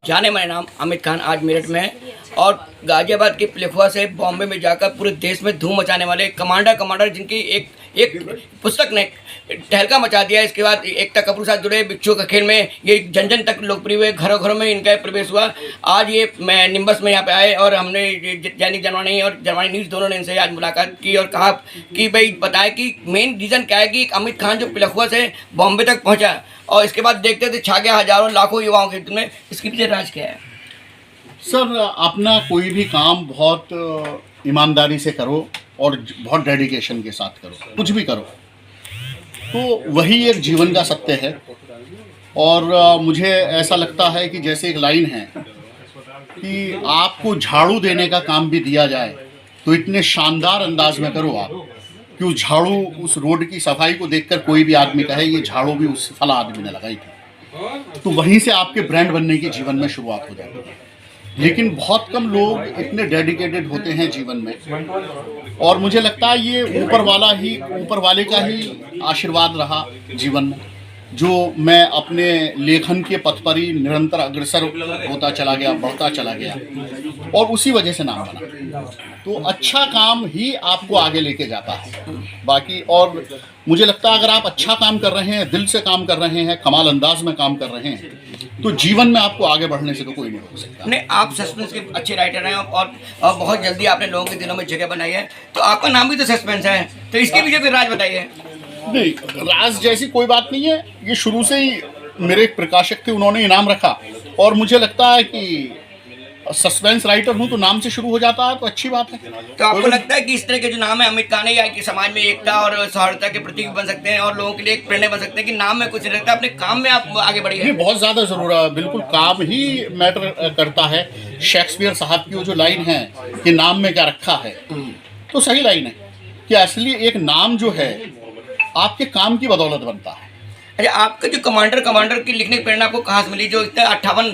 जाने माने नाम आमिर खान आज मेरठ में है और गाजियाबाद के प्लेफुआ से बॉम्बे में जाकर पूरे देश में धूम मचाने वाले कमांडर जिनकी एक पुस्तक ने तहलका मचा दिया। इसके बाद एकता कपूर साथ जुड़े बिच्छू का खेल में ये जन जन तक लोकप्रिय हुए, घरों घरों में इनका प्रवेश हुआ। आज ये मैं निम्बस में यहाँ पे आए और हमने दैनिक जनवाणी और जनवाणी न्यूज़ दोनों ने इनसे आज मुलाकात की और कहा कि भाई बताएं कि मेन रीज़न क्या है कि आमिर खान जो प्लेफुआ से बॉम्बे तक पहुँचा और इसके बाद देखते थे छा गया हजारों लाखों युवाओं के दिल में, इसके पीछे राज क्या है? सर, अपना कोई भी काम बहुत ईमानदारी से करो और बहुत डेडिकेशन के साथ करो, कुछ भी करो, तो वही एक जीवन का सत्य है। और मुझे ऐसा लगता है कि जैसे एक लाइन है कि आपको झाड़ू देने का काम भी दिया जाए तो इतने शानदार अंदाज में करो आप कि उस झाड़ू, उस रोड की सफाई को देखकर कोई भी आदमी कहे ये झाड़ू भी उस फला आदमी ने लगाई थी, तो वहीं से आपके ब्रांड बनने की जीवन में शुरुआत हो जाती है। लेकिन बहुत कम लोग इतने डेडिकेटेड होते हैं जीवन में, और मुझे लगता है ये ऊपर वाले का ही आशीर्वाद रहा जीवन में, जो मैं अपने लेखन के पथ पर ही निरंतर अग्रसर होता चला गया, बढ़ता चला गया और उसी वजह से नाम बना। तो अच्छा काम ही आपको आगे लेके जाता है बाकी। और मुझे लगता है अगर आप अच्छा काम कर रहे हैं, दिल से काम कर रहे हैं, कमाल अंदाज में काम कर रहे हैं, तो जीवन में आपको आगे बढ़ने से तो कोई नहीं रोक सकता। नहीं, आप सस्पेंस के अच्छे राइटर हैं और बहुत जल्दी आपने लोगों के दिलों में जगह बनाई है, तो आपका नाम भी तो सस्पेंस है, तो इसके पीछे कोई राज बताइए। नहीं, राज जैसी कोई बात नहीं है, ये शुरू से ही मेरे एक प्रकाशक थे, उन्होंने इनाम रखा और मुझे लगता है कि सस्पेंस राइटर हूँ तो नाम से शुरू हो जाता है, तो अच्छी बात है। तो आपको लगता है कि इस तरह के जो नाम है आमिर खान है या कि समाज में एकता और सौहार्दता के प्रतीक बन सकते हैं और लोगों के लिए एक प्रेरणा बन सकते हैं कि नाम में कुछ नहीं रहता, अपने काम में आप आगे बढ़िए? ये बहुत ज़्यादा ज़रूर है, बिल्कुल काम ही मैटर करता है। शेक्सपियर साहब की वो जो लाइन है कि नाम में क्या रखा है, तो सही लाइन है कि असली एक नाम जो है आपके काम की बदौलत बनता है। अच्छा, आपका जो कमांडर की लिखने की प्रेरणा आपको कहाँ से मिली? जो इतना 58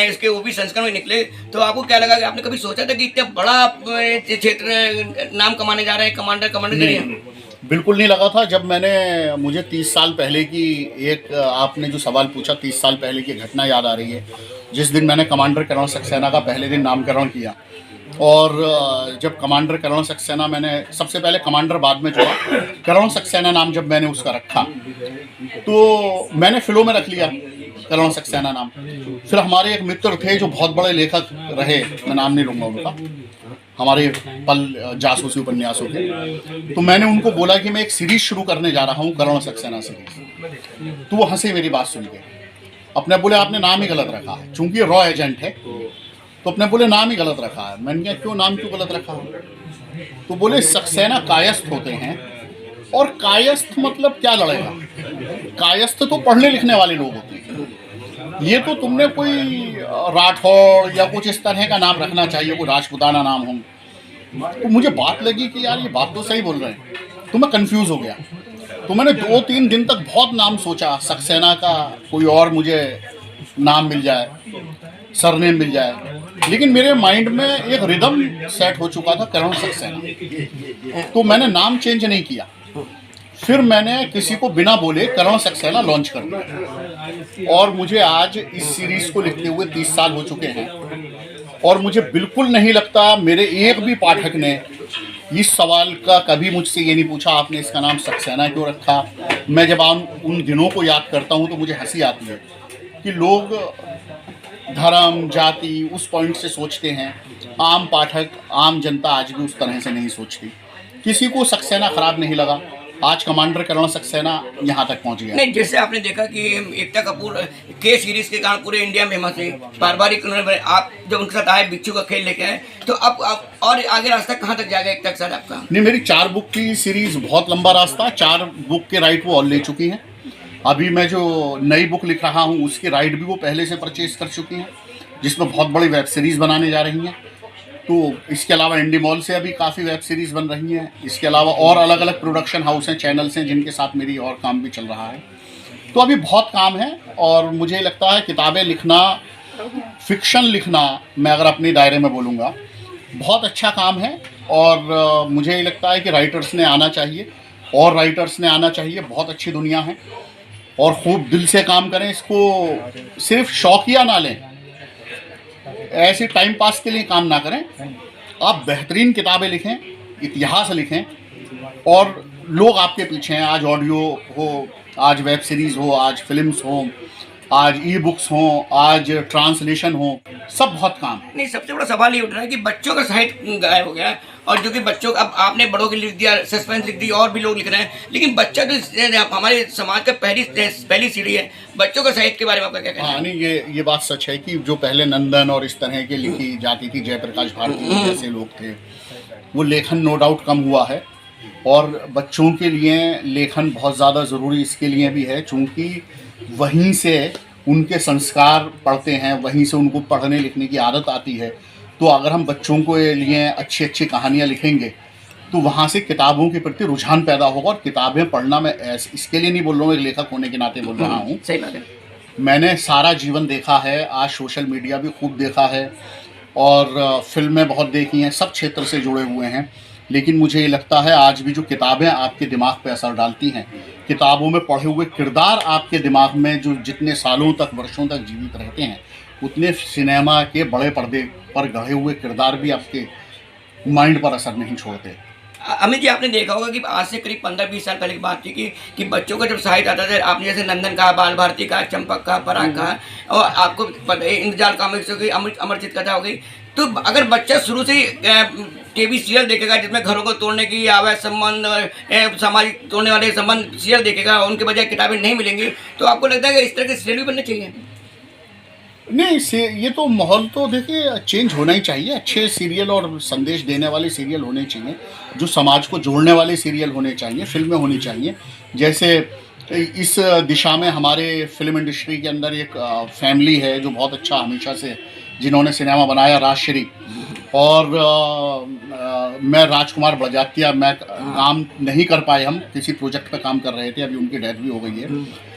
इसके वो भी संस्करण में निकले, तो आपको क्या लगा कि आपने कभी सोचा था कि इतना बड़ा क्षेत्र नाम कमाने जा रहे हैं कमांडर करिए? बिल्कुल नहीं लगा था। जब मुझे 30 साल पहले की एक, आपने जो सवाल पूछा, 30 साल पहले की घटना याद आ रही है, जिस दिन मैंने कमांडर करण सक्सेना का पहले दिन नामकरण किया। और जब कमांडर करण सक्सेना, मैंने सबसे पहले कमांडर बाद में जोड़ा, करण सक्सेना नाम जब मैंने उसका रखा तो मैंने फिल्मों में रख लिया करण सक्सेना नाम। फिर हमारे एक मित्र थे जो बहुत बड़े लेखक रहे, मैं नाम नहीं लूँगा उनका, हमारे पल जासूसी उपन्यासों के, तो मैंने उनको बोला कि मैं एक सीरीज़ शुरू करने जा रहा हूँ, करण सक्सेना सीरीज़। तो वो हंसे मेरी बात सुन के, अपने बोले आपने नाम ही गलत रखा है, चूँकि रॉ एजेंट है तो अपने बोले नाम ही गलत रखा है। मैंने कहा क्यों, नाम क्यों गलत रखा है? तो बोले सक्सेना कायस्थ होते हैं, और कायस्थ मतलब क्या लड़ेगा, कायस्थ तो पढ़ने लिखने वाले लोग होते हैं। ये तो तुमने कोई राठौड़ या कुछ इस तरह का नाम रखना चाहिए, कोई राजपुताना नाम हो। तो मुझे बात लगी कि यार ये बात तो सही बोल रहे हैं, तो मैं कंफ्यूज हो गया। तो मैंने 2-3 दिन तक बहुत नाम सोचा, सक्सेना का कोई और मुझे नाम मिल जाए, सरनेम मिल जाए, लेकिन मेरे माइंड में एक रिदम सेट हो चुका था करण सक्सेना, तो मैंने नाम चेंज नहीं किया। फिर मैंने किसी को बिना बोले करण सक्सेना लॉन्च कर दिया, और मुझे आज इस सीरीज़ को लिखते हुए 30 साल हो चुके हैं, और मुझे बिल्कुल नहीं लगता मेरे एक भी पाठक ने इस सवाल का कभी मुझसे ये नहीं पूछा आपने इसका नाम सक्सेना क्यों रखा। मैं जब उन दिनों को याद करता हूँ तो मुझे हंसी आती है कि लोग धर्म जाति उस पॉइंट से सोचते हैं, आम पाठक आम जनता आज भी उस तरह से नहीं सोचती। किसी को सक्सेना खराब नहीं लगा, आज कमांडर करण सक्सेना यहाँ तक पहुँच गया। नहीं, जैसे आपने देखा कि एकता कपूर के सीरीज के कारण पूरे इंडिया में फेमस है, पारिवारिक उन्होंने, आप जब उनके साथ आए बिच्छू का खेल लेके आए, तो अब आप और आगे रास्ता कहाँ तक जाएगा एकता के साथ आपका? नहीं, मेरी 4 बुक की सीरीज़ बहुत लंबा रास्ता, 4 बुक के राइट वो और ले चुकी हैं। अभी मैं जो नई बुक लिख रहा हूँ उसके राइट भी वो पहले से परचेज कर चुकी हैं, जिसमें बहुत बड़ी वेब सीरीज़ बनाने जा रही हैं। तो इसके अलावा इंडी मॉल से अभी काफ़ी वेब सीरीज़ बन रही हैं। इसके अलावा और अलग अलग प्रोडक्शन हाउस हैं, चैनल्स हैं, जिनके साथ मेरी और काम भी चल रहा है। तो अभी बहुत काम है, और मुझे लगता है किताबें लिखना, फिक्शन लिखना, मैं अगर अपने दायरे में बोलूँगा, बहुत अच्छा काम है। और मुझे लगता है कि राइटर्स ने आना चाहिए, और राइटर्स ने आना चाहिए। बहुत अच्छी दुनिया है, और खूब दिल से काम करें। इसको सिर्फ शौकिया ना लें, ऐसे टाइम पास के लिए काम ना करें। आप बेहतरीन किताबें लिखें, इतिहास लिखें, और लोग आपके पीछे हैं। आज ऑडियो हो, आज वेब सीरीज़ हो, आज फिल्म्स हो, आज ई बुक्स हो, आज ट्रांसलेशन हो, सब बहुत काम है। नहीं, सबसे बड़ा सवाल ये उठ रहा है कि बच्चों का साहित्य गायब हो गया है, और जो कि बच्चों का, अब आपने बड़ों के लिख दिया, सस्पेंस लिख दी, और भी लोग लिख रहे हैं, लेकिन बच्चा जो हमारे समाज का पहली सीढ़ी है, बच्चों का साहित्य के बारे में आपका क्या कहना है? हाँ, नहीं, ये बात सच है कि जो पहले नंदन और इस तरह के लिखी जाती थी, जयप्रकाश भारती जैसे लोग थे, वो लेखन नो डाउट कम हुआ है। और बच्चों के लिए लेखन बहुत ज़्यादा ज़रूरी इसके लिए भी है, चूँकि वहीं से उनके संस्कार पढ़ते हैं, वहीं से उनको पढ़ने लिखने की आदत आती है। तो अगर हम बच्चों को लिए अच्छी अच्छी कहानियाँ लिखेंगे तो वहाँ से किताबों के प्रति रुझान पैदा होगा। और किताबें पढ़ना, मैं इसके लिए नहीं बोल रहा हूँ, एक लेखक होने के नाते बोल रहा हूँ। सही बात है। मैंने सारा जीवन देखा है, आज सोशल मीडिया भी खूब देखा है, और फिल्में बहुत देखी हैं, सब क्षेत्र से जुड़े हुए हैं। लेकिन मुझे ये लगता है आज भी जो किताबें आपके दिमाग पे असर डालती हैं, किताबों में पढ़े हुए किरदार आपके दिमाग में जो जितने सालों तक, वर्षों तक जीवित रहते हैं, उतने सिनेमा के बड़े पर्दे पर गढ़े हुए किरदार भी आपके माइंड पर असर नहीं छोड़ते। अमित जी, आपने देखा होगा कि आज से करीब 15-20 साल पहले की बात थी कि बच्चों का जब साहित्य आता था, आपने जैसे नंदन कहा, बाल भारती कहा, चंपक कहा, पराग कहा, और आपको इंद्रजाल कॉमिक्स हो गई, अमरचित कथा हो गई। तो अगर बच्चा शुरू से ही टीवी सीरियल देखेगा जिसमें घरों को तोड़ने की अवैध संबंध, सामाजिक तोड़ने वाले संबंध सीरियल देखेगा, उनके बजाय किताबें नहीं मिलेंगी, तो आपको लगता है कि इस तरह के सीरियल भी बनने चाहिए? नहीं, ये तो माहौल तो देखिए चेंज होना ही चाहिए। अच्छे सीरियल और संदेश देने वाले सीरियल होने चाहिए, जो समाज को जोड़ने वाले सीरियल होने चाहिए, फिल्में होनी चाहिए। जैसे इस दिशा में हमारे फिल्म इंडस्ट्री के अंदर एक फैमिली है जो बहुत अच्छा हमेशा से, जिन्होंने सिनेमा बनाया, राजश्री। और मैं राजकुमार बड़जात्या, मैं काम नहीं कर पाए, हम किसी प्रोजेक्ट पे काम कर रहे थे, अभी उनकी डेथ भी हो गई है।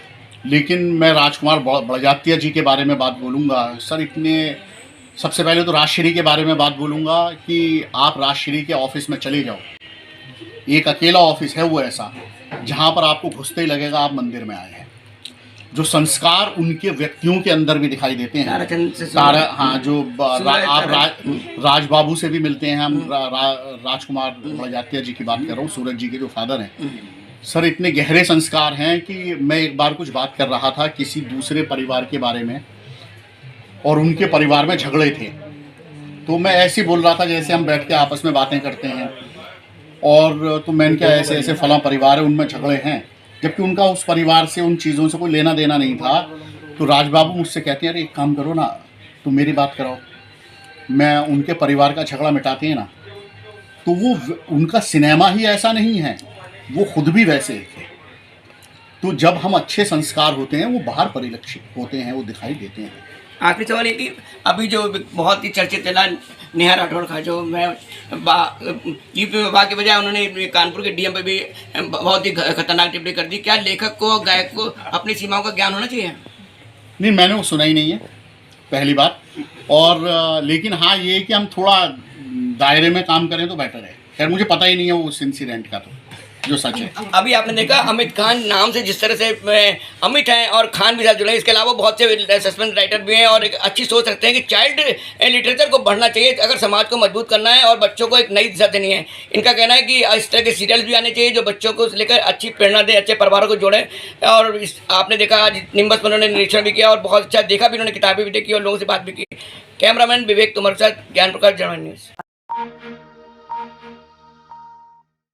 लेकिन मैं राजकुमार बड़जात्या जी के बारे में बात बोलूँगा। सर, इतने, सबसे पहले तो राजश्री के बारे में बात बोलूँगा कि आप राजश्री के ऑफिस में चले जाओ, एक अकेला ऑफिस है वो ऐसा, जहाँ पर आपको घुसते ही लगेगा आप मंदिर में आए हैं। जो संस्कार उनके व्यक्तियों के अंदर भी दिखाई देते हैं। हाँ, जो आप राजबाबू से भी मिलते हैं हम, राजकुमार बड़जात्या जी की बात कर रहा हूँ, सूरज जी के जो फादर हैं। सर, इतने गहरे संस्कार हैं कि मैं एक बार कुछ बात कर रहा था किसी दूसरे परिवार के बारे में, और उनके परिवार में झगड़े थे। तो मैं ऐसे ही बोल रहा था जैसे हम बैठ के आपस में बातें करते हैं, और तो मैंने क्या, ऐसे ऐसे फलां परिवार है, उनमें झगड़े हैं, जबकि उनका उस परिवार से, उन चीज़ों से कोई लेना देना नहीं था। तो राजबाबू मुझसे कहते हैं, अरे एक काम करो ना, तुम मेरी बात कराओ, मैं उनके परिवार का झगड़ा मिटाते हैं ना। तो वो, उनका सिनेमा ही ऐसा नहीं है, वो खुद भी वैसे थे। तो जब हम अच्छे संस्कार होते हैं, वो बाहर परिलक्षित होते हैं, वो दिखाई देते हैं। आखिरी सवाल ये कि अभी जो बहुत ही चर्चित चला नेहा राठौड़ का, जो मैं यूपी में विभाग के बजाय उन्होंने कानपुर के डीएम पे भी बहुत ही खतरनाक टिप्पणी कर दी। क्या लेखक को, गायक को अपनी सीमाओं का ज्ञान होना चाहिए? नहीं, मैंने वो सुना ही नहीं है, पहली बात। और लेकिन हाँ, ये कि हम थोड़ा दायरे में काम करें तो बेटर है। खैर, मुझे पता ही नहीं है उस इंसिडेंट का, तो जो सच है। अभी आपने देखा अमित खान नाम से जिस तरह से अमित हैं और खान भी साथ जुड़े हैं, इसके अलावा बहुत से सस्पेंस राइटर भी हैं, और एक अच्छी सोच रखते हैं कि चाइल्ड लिटरेचर को बढ़ना चाहिए अगर समाज को मजबूत करना है और बच्चों को एक नई दिशा देनी है। इनका कहना है कि इस तरह के सीरियल्स भी आने चाहिए जो बच्चों को लेकर अच्छी प्रेरणा दे, अच्छे परिवारों को जोड़े। और आपने देखा आज निम्बस में उन्होंने निरीक्षण भी किया और बहुत अच्छा देखा भी, उन्होंने किताबें भी देखी और लोगों से बात भी की। कैमरामैन विवेक तुम्हारे साथ, ज्ञान प्रकाश, जनरल न्यूज़।